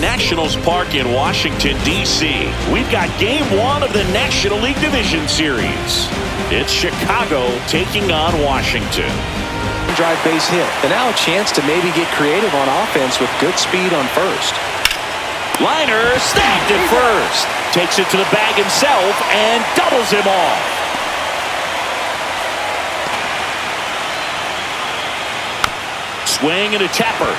Nationals Park in Washington, D.C. We've got Game 1 of the National League Division Series. It's Chicago taking on Washington. Drive base hit, and now a chance to maybe get creative on offense with good speed on first. Liner snagged at first. Takes it to the bag himself and doubles him off. Swing and a tapper.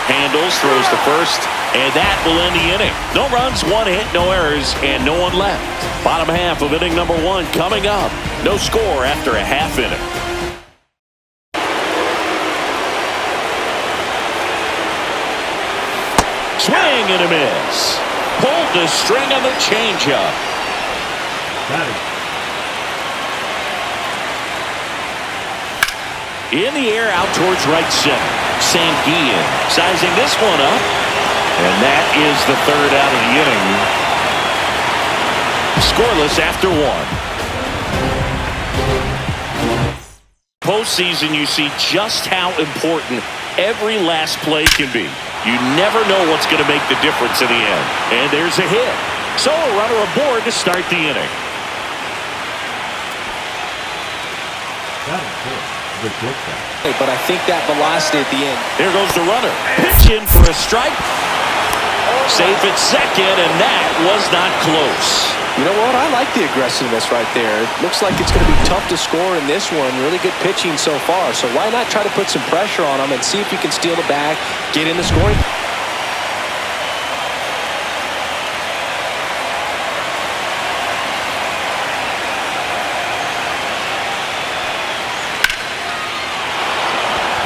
Handles, throws to first, and that will end the inning. No runs, one hit, no errors, and no one left. Bottom half of inning number 1 coming up. No score after a half inning. Swing and a miss. Pulled the string on the changeup. Got it. In the air, out towards right center. Sanguillen sizing this one up. And that is the third out of the inning. Scoreless after 1. Postseason, you see just how important every last play can be. You never know what's going to make the difference in the end. And there's a hit. So a runner aboard to start the inning. Got it. Cool. Good work there. Hey, but I think that velocity at the end. There goes the runner. Pitch in for a strike. Safe at second, and that was not close. You know what? I like the aggressiveness right there. It looks like it's going to be tough to score in this one. Really good pitching so far. So why not try to put some pressure on him and see if you can steal the bag, get in the scoring.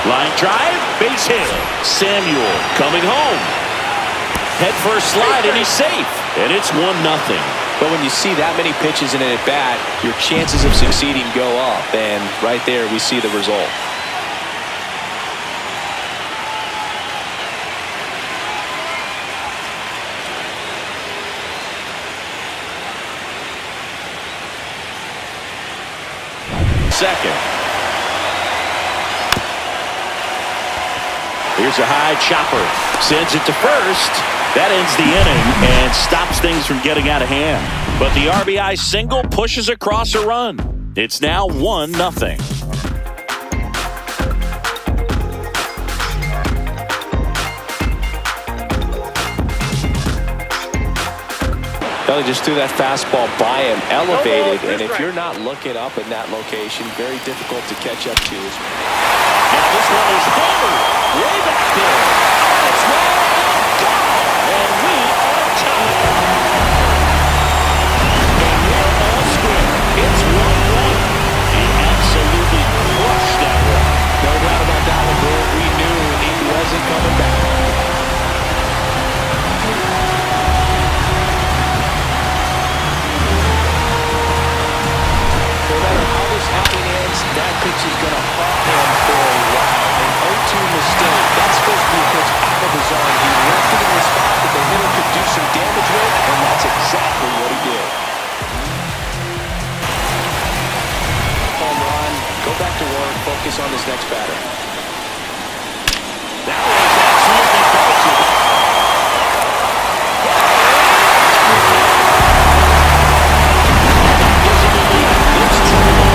Line drive, base hit. Samuel coming home. Head first slide, and he's safe. And it's 1-0. But when you see that many pitches in an at-bat, your chances of succeeding go up. And right there, we see the result. Second. Here's a high chopper. Sends it to first. That ends the inning and stops things from getting out of hand. But the RBI single pushes across a run. It's now 1-0. Belly just threw that fastball by him, elevated, and if you're not looking up in that location, very difficult to catch up to. Now this one is forward, way back there. It's way gone, and we are tied. And we're all square. It's 1-1. He absolutely crushed that one. No doubt about that one, bro. We knew he wasn't coming back. No matter how this outing ends, that pitch is going to haunt him for a while. An 0-2 mistake. That's supposed to be a pitch out of his arm. He left it in the spot that the hitter could do some damage with, and that's exactly what he did. Home run. Go back to work. Focus on his next batter. That was absolutely belted. It's 2-1.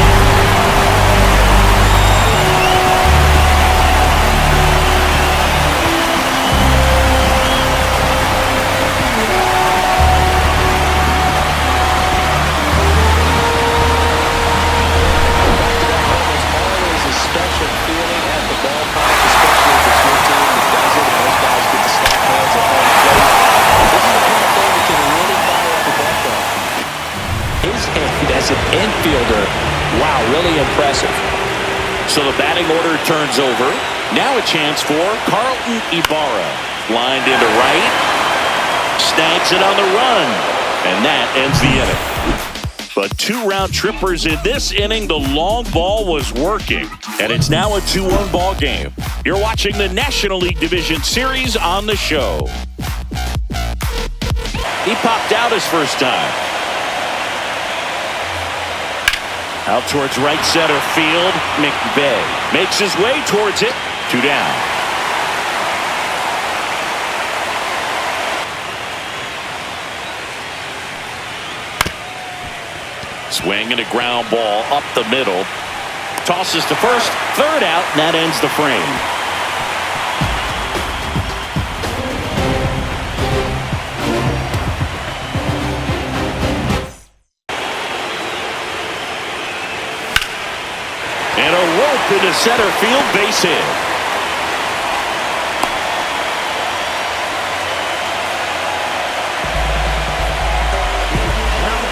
As an infielder, wow, really impressive. So the batting order turns over. Now a chance for Carlton Ibarra. Lined into right. Snags it on the run. And that ends the inning. But 2 round trippers in this inning. The long ball was working. And it's now a 2-1 ball game. You're watching the National League Division Series on the show. He popped out his first time. Out towards right center field. McVay makes his way towards it. 2 down. Swing and a ground ball up the middle. Tosses to first, third out, and that ends the frame. And a rope into center field, base hit.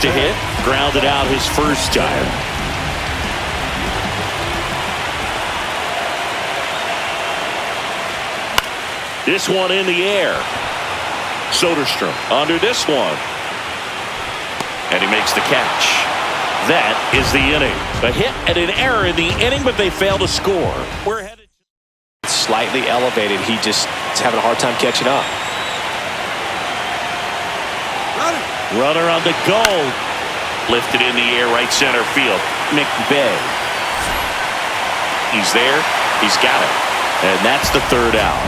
To hit, grounded out his first time. This one in the air. Soderstrom under this one. And he makes the catch. That is the inning. A hit and an error in the inning, but they fail to score. We're headed. Slightly elevated. He just is having a hard time catching up. Runner on the go. Lifted in the air, right center field. McVay. He's there. He's got it. And that's the third out.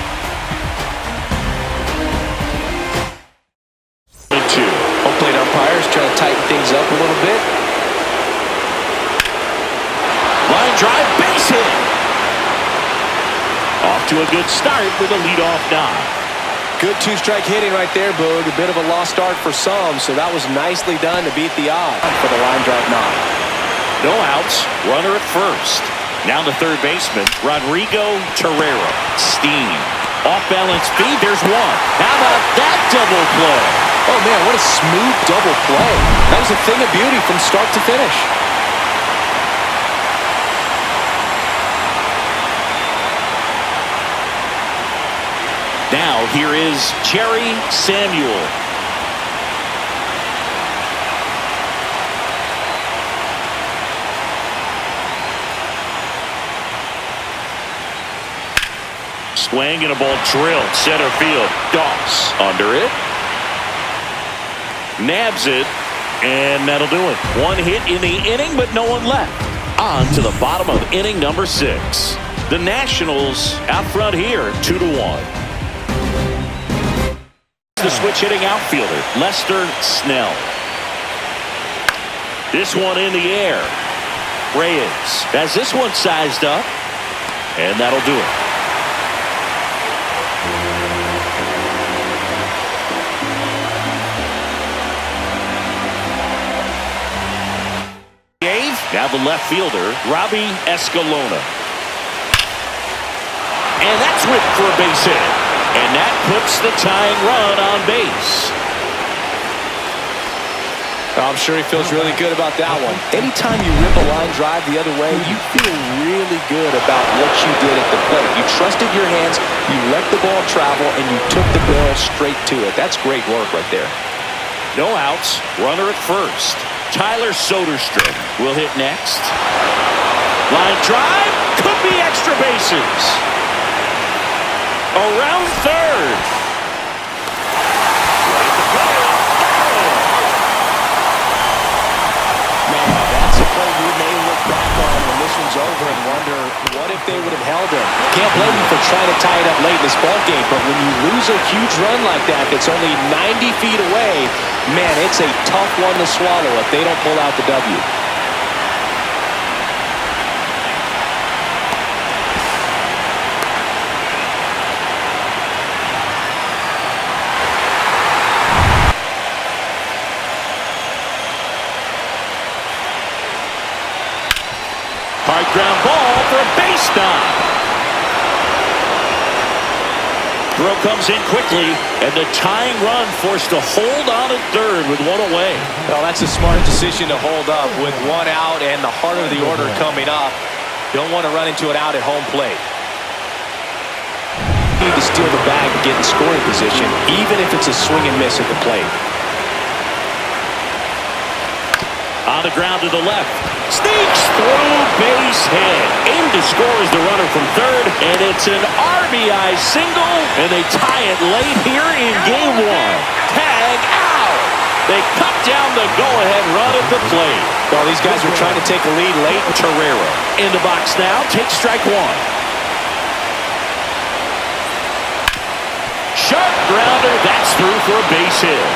2. Home plate umpires trying to tighten things up a little bit. Line drive, base hit. Off to a good start with a leadoff nod. Good two-strike hitting right there, Boog. A bit of a lost start for some, so that was nicely done to beat the odds for the line drive nod. No outs. Runner at first. Now the third baseman, Rodrigo Torreira. Steam. Off-balance feed. There's one. How about that double play? Oh, man, what a smooth double play. That was a thing of beauty from start to finish. Now here is Jerry Samuel. Swing and a ball drilled center field. Doss under it. Nabs it, and that'll do it. One hit in the inning, but no one left. On to the bottom of inning number 6. The Nationals out front here, 2-1. The switch hitting outfielder, Lester Snell. This one in the air. Reyes has this one sized up, and that'll do it. Now the left fielder, Robbie Escalona. And that's whipped for a base hit. And that puts the tying run on base. I'm sure he feels really good about that one. Anytime you rip a line drive the other way, you feel really good about what you did at the plate. You trusted your hands, you let the ball travel, and you took the barrel straight to it. That's great work right there. No outs, runner at first. Tyler Soderstrom will hit next. Line drive, could be extra bases. Around third. Man, that's a play we may look back on when this one's over and wonder, what if they would have held him? Can't blame him for trying to tie it up late in this ballgame, but when you lose a huge run like that that's only 90 feet away, man, it's a tough one to swallow if they don't pull out the W. Hard ground ball for a base knock. Throw comes in quickly, and the tying run forced to hold on at third with one away. Well, that's a smart decision to hold up with one out and the heart of the order coming up. Don't want to run into an out at home plate. Need to steal the bag to get in scoring position, even if it's a swing and miss at the plate. On the ground to the left. Sneaks through, base hit. Aim to score is the runner from third, and it's an RBI single, and they tie it late here in game 1. Tag out. They cut down the go-ahead run at the plate. Well, these guys are trying to take a lead late. Torreira in the box now, takes strike 1. Sharp grounder, that's through for a base hit.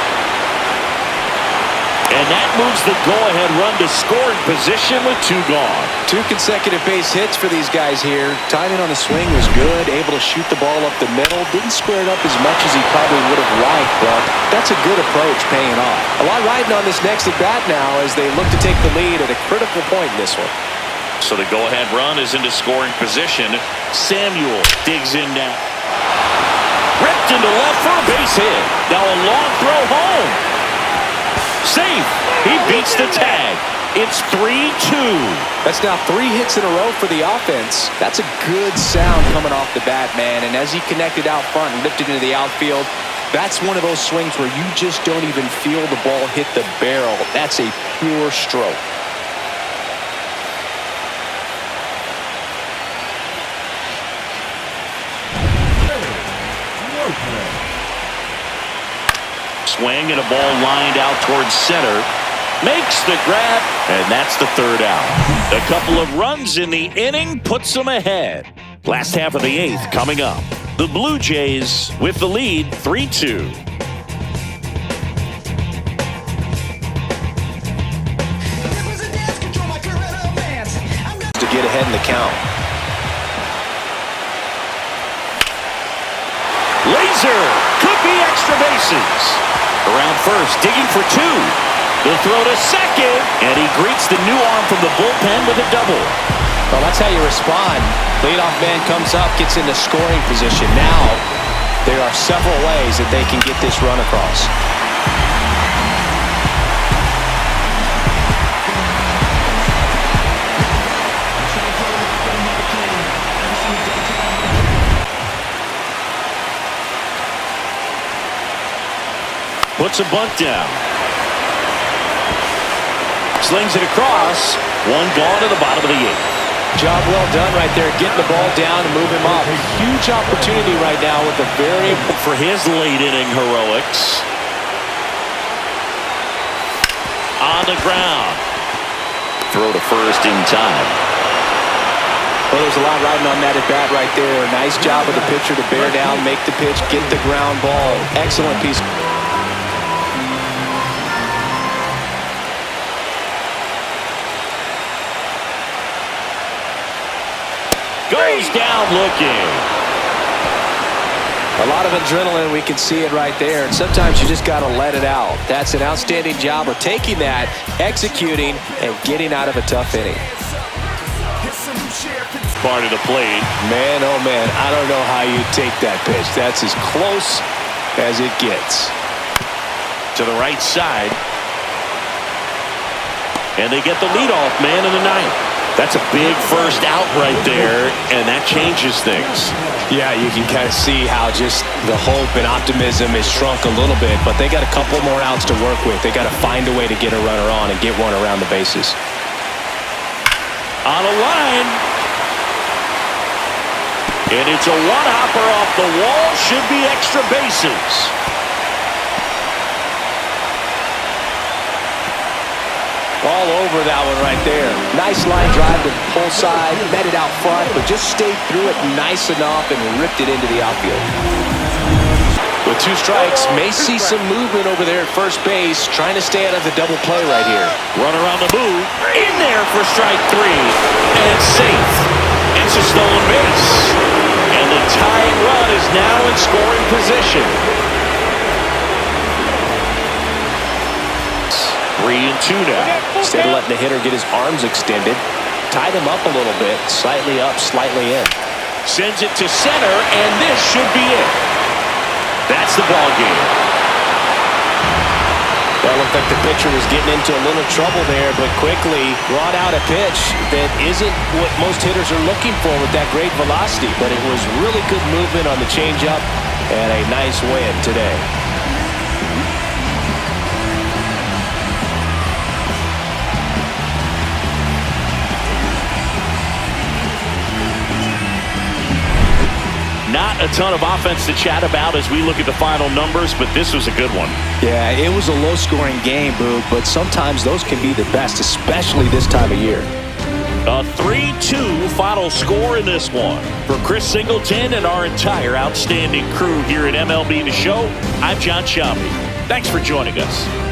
And that moves the go-ahead run to scoring position with 2 gone. 2 consecutive base hits for these guys here. Timing on the swing was good, able to shoot the ball up the middle. Didn't square it up as much as he probably would have liked, but that's a good approach paying off. A lot riding on this next at-bat now as they look to take the lead at a critical point in this one. So the go-ahead run is into scoring position. Samuel digs in now. Ripped into left for a base hit. Now a long throw home. Safe. He beats the tag. It's 3-2. That's now 3 hits in a row for the offense. That's a good sound coming off the bat, man. And as he connected out front and lifted into the outfield, that's one of those swings where you just don't even feel the ball hit the barrel. That's a pure stroke. Swing and a ball lined out towards center. Makes the grab, and that's the 3rd out. A couple of runs in the inning puts them ahead. Last half of the 8th coming up. The Blue Jays with the lead 3-2. To get ahead in the count. Laser could be extra bases. Around first, digging for 2. The throw to second, and he greets the new arm from the bullpen with a double. Well, that's how you respond. Leadoff man comes up, gets into scoring position. Now, there are several ways that they can get this run across. Puts a bunt down. Slings it across. 1 gone to the bottom of the 8th. Job well done right there, getting the ball down and move him up. A huge opportunity right now with a very... For his late inning heroics. On the ground. Throw to first in time. Well, there's a lot riding on that at-bat right there. Nice job of the pitcher to bear down, make the pitch, get the ground ball. Excellent piece. Goes down looking. A lot of adrenaline, we can see it right there. And sometimes you just got to let it out. That's an outstanding job of taking that, executing, and getting out of a tough inning. Part of the plate. Man, oh man, I don't know how you take that pitch. That's as close as it gets. To the right side. And they get the leadoff man in the 9th. That's a big first out right there, and that changes things. Yeah, you can kind of see how just the hope and optimism is shrunk a little bit, but they got a couple more outs to work with. They got to find a way to get a runner on and get one around the bases. On a line. And it's a one-hopper off the wall. Should be extra bases. All over that one right there. Nice line drive to the pull side, met it out front, but just stayed through it nice enough and ripped it into the outfield. With 2 strikes, may see some movement over there at first base, trying to stay out of the double play right here. Runner on the move, in there for strike 3, and it's safe. It's a stolen base, and the tying run is now in scoring position. 3-2 now. Instead of letting the hitter get his arms extended, tied him up a little bit, slightly up, slightly in. Sends it to center, and this should be it. That's the ball game. Well, looked like the pitcher was getting into a little trouble there, but quickly brought out a pitch that isn't what most hitters are looking for with that great velocity, but it was really good movement on the changeup and a nice win today. Not a ton of offense to chat about as we look at the final numbers, but this was a good one. Yeah, it was a low-scoring game, Boog, but sometimes those can be the best, especially this time of year. A 3-2 final score in this one. For Chris Singleton and our entire outstanding crew here at MLB The Show, I'm John Shelby. Thanks for joining us.